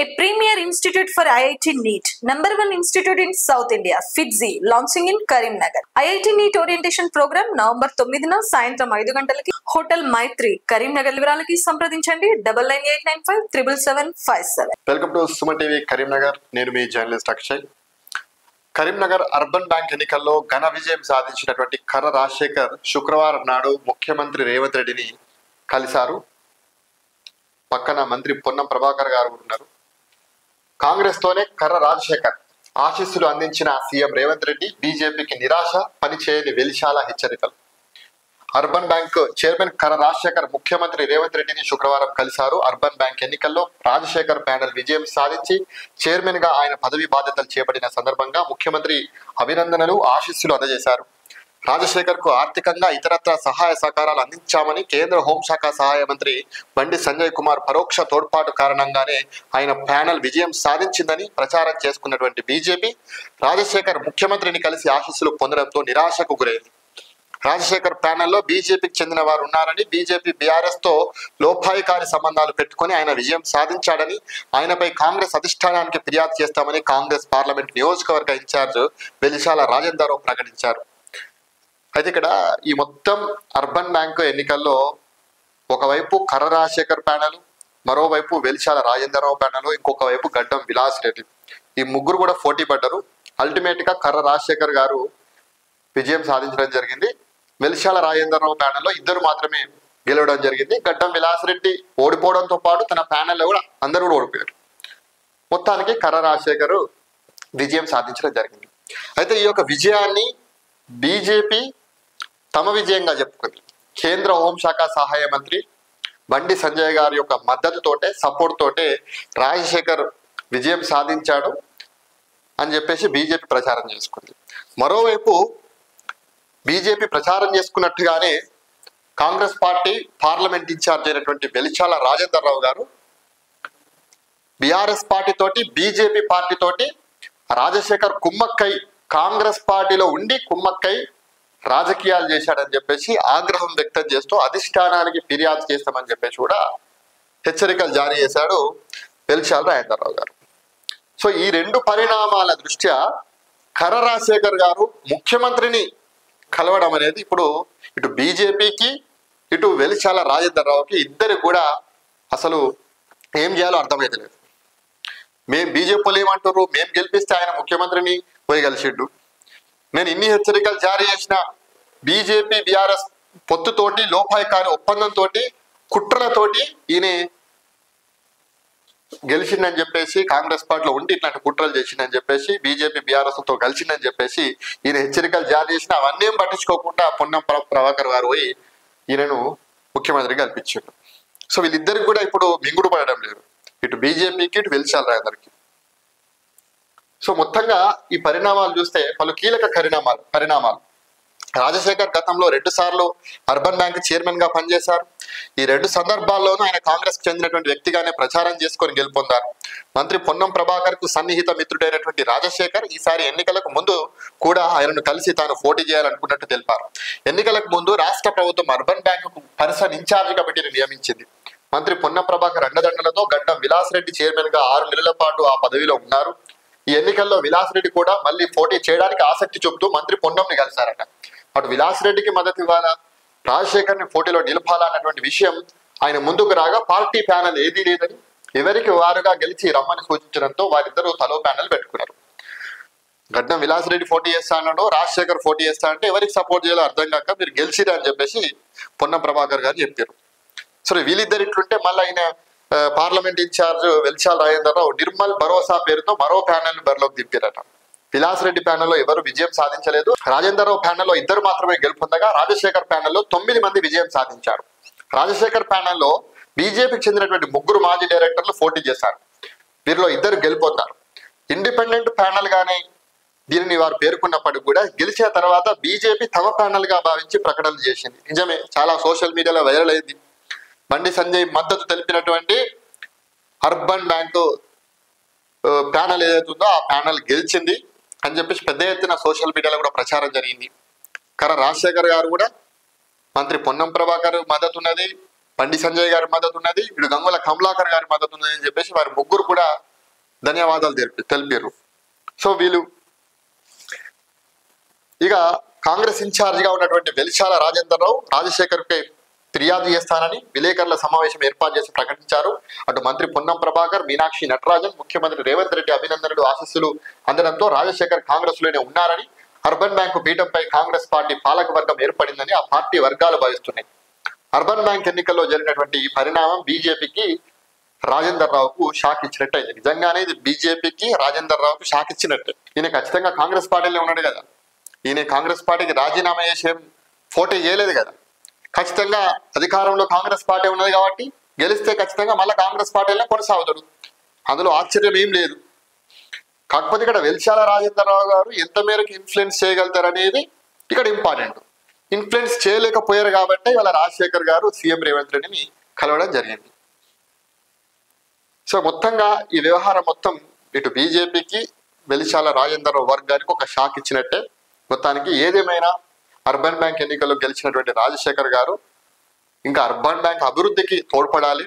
A premier institute for IIT NEET, number one institute in South India, FITZI, launching in Karimnagar. IIT NEET orientation program నవంబర్ 9న సాయంత్రం 5 గంటలకి hotel Maitri Karimnagar. వివరాలకి సంప్రదించండి 9989577757. Welcome to Suman TV Karimnagar. నేను మీ journalist Akshay. Karimnagar urban bank ఎన్నికల్లో ఘన విజయం సాధించినటువంటి కర్ర రాజశేఖర్ శుక్రవారం నాడు ముఖ్యమంత్రి రేవంత్ రెడ్డిని కలిశారు. పక్కన మంత్రి పొన్నం ప్రభాకర్ గారు ఉన్నారు. కాంగ్రెస్ తోనే కర్ర రాజశేఖర్ ఆశీస్సులు అందించిన సీఎం రేవంత్ రెడ్డి బీజేపీకి నిరాశ, పనిచేయని వెలిశాల హెచ్చరికలు. అర్బన్ బ్యాంక్ చైర్మన్ కర్ర రాజశేఖర్ ముఖ్యమంత్రి రేవంత్ రెడ్డిని శుక్రవారం కలిశారు. అర్బన్ బ్యాంక్ ఎన్నికల్లో రాజశేఖర్ ప్యానెల్ విజయం సాధించి చైర్మన్ గా ఆయన పదవి బాధ్యతలు చేపట్టిన సందర్భంగా ముఖ్యమంత్రి అభినందనలు, ఆశీస్సులు అందజేశారు. రాజశేఖర్ కు ఆర్థికంగా ఇతరత్ర సహాయ సహకారాలు అందించామని కేంద్ర హోంశాఖ సహాయ మంత్రి బండి సంజయ్ కుమార్ పరోక్ష తోడ్పాటు కారణంగానే ఆయన ప్యానెల్ విజయం సాధించిందని ప్రచారం చేసుకున్నటువంటి బీజేపీ రాజశేఖర్ ముఖ్యమంత్రిని కలిసి ఆశీస్సులు పొందడంతో నిరాశకు గురైంది. రాజశేఖర్ ప్యానెల్లో బీజేపీకి చెందిన వారు ఉన్నారని, బీజేపీ బీఆర్ఎస్ తో లోపాయికారి సంబంధాలు పెట్టుకుని ఆయన విజయం సాధించాడని, ఆయనపై కాంగ్రెస్ అధిష్టానానికి ఫిర్యాదు చేస్తామని కాంగ్రెస్ పార్లమెంట్ నియోజకవర్గ ఇన్ఛార్జ్ వెలిశాల రాజేందర్రావు ప్రకటించారు. అయితే ఇక్కడ ఈ మొత్తం అర్బన్ బ్యాంకు ఎన్నికల్లో ఒకవైపు కర్ర రాజశేఖర్ ప్యానెల్, మరోవైపు వెలిశాల రాజేందర్రావు ప్యానెల్, ఇంకొక వైపు గడ్డం విలాస్ రెడ్డి, ఈ ముగ్గురు కూడా పోటీ పడ్డారు. అల్టిమేట్ గా కర్ర రాజశేఖర్ గారు విజయం సాధించడం జరిగింది. వెలిశాల రాజేందర్రావు ప్యానెల్లో ఇద్దరు మాత్రమే గెలవడం జరిగింది. గడ్డం విలాస్ రెడ్డి ఓడిపోవడంతో పాటు తన ప్యానెల్లో కూడా అందరూ కూడా ఓడిపోయారు. మొత్తానికి కర్ర రాజశేఖర్ విజయం సాధించడం జరిగింది. అయితే ఈ యొక్క విజయాన్ని బీజేపీ తమ విజయంగా చెప్పుకుంది. కేంద్ర హోంశాఖ సహాయ మంత్రి బండి సంజయ్ గారి యొక్క మద్దతుతోటే, సపోర్ట్ తోటే రాజశేఖర్ విజయం సాధించాడు అని చెప్పేసి బీజేపీ ప్రచారం చేసుకుంది. మరోవైపు బీజేపీ ప్రచారం చేసుకున్నట్టుగానే కాంగ్రెస్ పార్టీ పార్లమెంట్ ఇన్ఛార్జ్ అయినటువంటి వెలిశాల రాజేందర్రావు గారు బీఆర్ఎస్ పార్టీ తోటి, బీజేపీ పార్టీ తోటి రాజశేఖర్ కుమ్మక్కై కాంగ్రెస్ పార్టీలో ఉండి కుమ్మక్కై రాజకీయాలు చేశాడని చెప్పేసి ఆగ్రహం వ్యక్తం చేస్తూ అధిష్టానానికి ఫిర్యాదు చేస్తామని చెప్పేసి కూడా హెచ్చరికలు జారీ చేశాడు వెలిశాల రాజేందర్రావు గారు. సో ఈ రెండు పరిణామాల దృష్ట్యా కర్ర రాజశేఖర్ గారు ముఖ్యమంత్రిని కలవడం అనేది ఇప్పుడు ఇటు బీజేపీకి, ఇటు వెలిశాల రాజేందర్రావుకి ఇద్దరికి కూడా అసలు ఏం చేయాలో అర్థమైతలేదు. మేము బీజేపీలు ఏమంటారు, మేము గెలిపిస్తే ఆయన ముఖ్యమంత్రిని పోయి కలిసిండు, నేను ఇన్ని హెచ్చరికలు జారీ చేసిన బీజేపీ బీఆర్ఎస్ పొత్తుతోటి, లోపాయికారి ఒప్పందంతో, కుట్రలతోటి ఈయన గెలిచిందని చెప్పేసి, కాంగ్రెస్ పార్టీలో ఉండి ఇట్లాంటి కుట్రలు చేసిందని చెప్పేసి, బీజేపీ బీఆర్ఎస్ తో కలిసిందని చెప్పేసి ఈయన హెచ్చరికలు జారీ చేసిన అవన్నీ పట్టించుకోకుండా పొన్నం ప్రభాకర్ గారు పోయి ఈయనను ముఖ్యమంత్రిగా కల్పించారు. సో వీళ్ళిద్దరికి కూడా ఇప్పుడు మింగుడు పడడం లేదు, ఇటు బీజేపీకి, ఇటు వెలిశాల రాజేందర్కి. సో మొత్తంగా ఈ పరిణామాలు చూస్తే పలు కీలక పరిణామాలు. రాజశేఖర్ గతంలో 2 సార్లు అర్బన్ బ్యాంక్ చైర్మన్ గా పనిచేశారు. ఈ 2 సందర్భాల్లోనూ ఆయన కాంగ్రెస్ కు చెందినటువంటి వ్యక్తిగానే ప్రచారం చేసుకొని గెలుపొందారు. మంత్రి పొన్నం ప్రభాకర్ కు సన్నిహిత మిత్రుడైనటువంటి రాజశేఖర్ ఈసారి ఎన్నికలకు ముందు కూడా ఆయనను కలిసి తాను పోటీ చేయాలనుకున్నట్టు తెలిపారు. ఎన్నికలకు ముందు రాష్ట్ర ప్రభుత్వం అర్బన్ బ్యాంకు పర్సన్ ఇన్ఛార్జిగా పెట్టి నియమించింది. మంత్రి పొన్నం ప్రభాకర్ అండదండలతో గడ్డం విలాస్ రెడ్డి చైర్మన్ గా 6 నెలల పాటు ఆ పదవిలో ఉన్నారు. ఈ ఎన్నికల్లో విలాస్ రెడ్డి కూడా మళ్ళీ పోటీ చేయడానికి ఆసక్తి చూపుతూ మంత్రి పొన్నంని కలిశారట. అటు విలాస్ రెడ్డికి మద్దతు ఇవ్వాలా, రాజశేఖర్ ని పోటీలో నిలపాలా అన్నటువంటి విషయం ఆయన ముందుకు రాగా పార్టీ ప్యానెల్ ఏదీ లేదని, ఎవరికి వారుగా గెలిచి రమ్మని సూచించడంతో వారిద్దరూ తలో ప్యానెల్ పెట్టుకున్నారు. గడ్డం విలాస్ రెడ్డి పోటీ చేస్తా అన్నాడు, రాజశేఖర్ పోటీ చేస్తా అంటే ఎవరికి సపోర్ట్ చేయాలో అర్థం కాక మీరు గెలిచిరా అని చెప్పేసి పొన్నం ప్రభాకర్ గారు చెప్పారు. సరే వీళ్ళిద్దరు ఇట్లుంటే మళ్ళీ ఆయన పార్లమెంట్ ఇన్ఛార్జ్ వెలిశాల రాజేందర్రావు నిర్మల్ భరోసా పేరుతో మరో ప్యానెల్ బరిలోకి దింపారట. విలాస్ రెడ్డి ప్యానెల్లో ఎవరు విజయం సాధించలేదు. రాజేందర్రావు ప్యానెల్లో ఇద్దరు మాత్రమే గెలుపొందగా రాజశేఖర్ ప్యానెల్లో 9 మంది విజయం సాధించారు. రాజశేఖర్ ప్యానెల్లో బీజేపీకి చెందినటువంటి 3 మాజీ డైరెక్టర్లు పోటీ చేశారు. వీరిలో 2 గెలుపొందారు. ఇండిపెండెంట్ ప్యానెల్ గానే దీనిని వారు పేర్కొన్నప్పటికీ కూడా గెలిచిన తర్వాత బీజేపీ తమ ప్యానెల్ గా భావించి ప్రకటనలు చేసింది. నిజమే, చాలా సోషల్ మీడియాలో వైరల్ అయింది. బండి సంజయ్ మద్దతు తెలిపినటువంటి అర్బన్ బ్యాంకు ప్యానెల్ ఏదైతుందో ఆ ప్యానెల్ గెలిచింది అని చెప్పేసి పెద్ద ఎత్తున సోషల్ మీడియాలో కూడా ప్రచారం జరిగింది. కర్ర రాజశేఖర్ గారు కూడా మంత్రి పొన్నం ప్రభాకర్ మద్దతు ఉన్నది, బండి సంజయ్ గారి మద్దతు ఉన్నది, ఇటు గంగుల కమలాకర్ గారి మద్దతు ఉన్నది అని చెప్పేసి వారి ముగ్గురు కూడా ధన్యవాదాలు తెలిపారు. సో వీళ్ళు ఇక కాంగ్రెస్ ఇన్ఛార్జిగా ఉన్నటువంటి వెలిశాల రాజేంద్రరావు రాజశేఖర్పై ఫిర్యాదు చేస్తానని విలేకరుల సమావేశం ఏర్పాటు చేసి ప్రకటించారు. అటు మంత్రి పొన్నం ప్రభాకర్, మీనాక్షి నటరాజన్, ముఖ్యమంత్రి రేవంత్ రెడ్డి అభినందనలు ఆశీస్సులు అందడంతో రాజశేఖర్ కాంగ్రెస్ లోనే ఉన్నారని, అర్బన్ బ్యాంకు పీఠంపై కాంగ్రెస్ పార్టీ పాలకవర్గం ఏర్పడిందని ఆ పార్టీ వర్గాలు భావిస్తున్నాయి. అర్బన్ బ్యాంక్ ఎన్నికల్లో జరిగినటువంటి ఈ పరిణామం బీజేపీకి రాజేందర్ రావుకు షాక్ ఇచ్చినట్టు అయింది. నిజంగానే ఇది బీజేపీకి రాజేందర్ రావుకు షాక్ ఇచ్చినట్టు. ఈయన ఖచ్చితంగా కాంగ్రెస్ పార్టీలో ఉన్నాడు కదా, ఈయన కాంగ్రెస్ పార్టీకి రాజీనామా చేసే పోటీ చేయలేదు కదా. ఖచ్చితంగా అధికారంలో కాంగ్రెస్ పార్టీ ఉన్నది కాబట్టి గెలిస్తే ఖచ్చితంగా మళ్ళీ కాంగ్రెస్ పార్టీలో కొనసాగుతాడు, అందులో ఆశ్చర్యం ఏం లేదు. కాకపోతే ఇక్కడ వెలిశాల రాజేంద్రరావు గారు ఎంత మేరకు ఇన్ఫ్లుయెన్స్ చేయగలుగుతారు అనేది ఇక్కడ ఇంపార్టెంట్. ఇన్ఫ్లుయెన్స్ చేయలేకపోయారు కాబట్టి ఇవాళ రాజశేఖర్ గారు సీఎం రేవంత్ రెడ్డిని కలవడం జరిగింది. సో మొత్తంగా ఈ వ్యవహారం మొత్తం ఇటు బీజేపీకి వెలిశాల రాజేంద్రరావు వర్గానికి ఒక షాక్ ఇచ్చినట్టే. మొత్తానికి ఏదేమైనా అర్బన్ బ్యాంక్ ఎన్నికల్లో గెలిచినటువంటి రాజశేఖర్ గారు ఇంకా అర్బన్ బ్యాంక్ అభివృద్ధికి తోడ్పడాలి,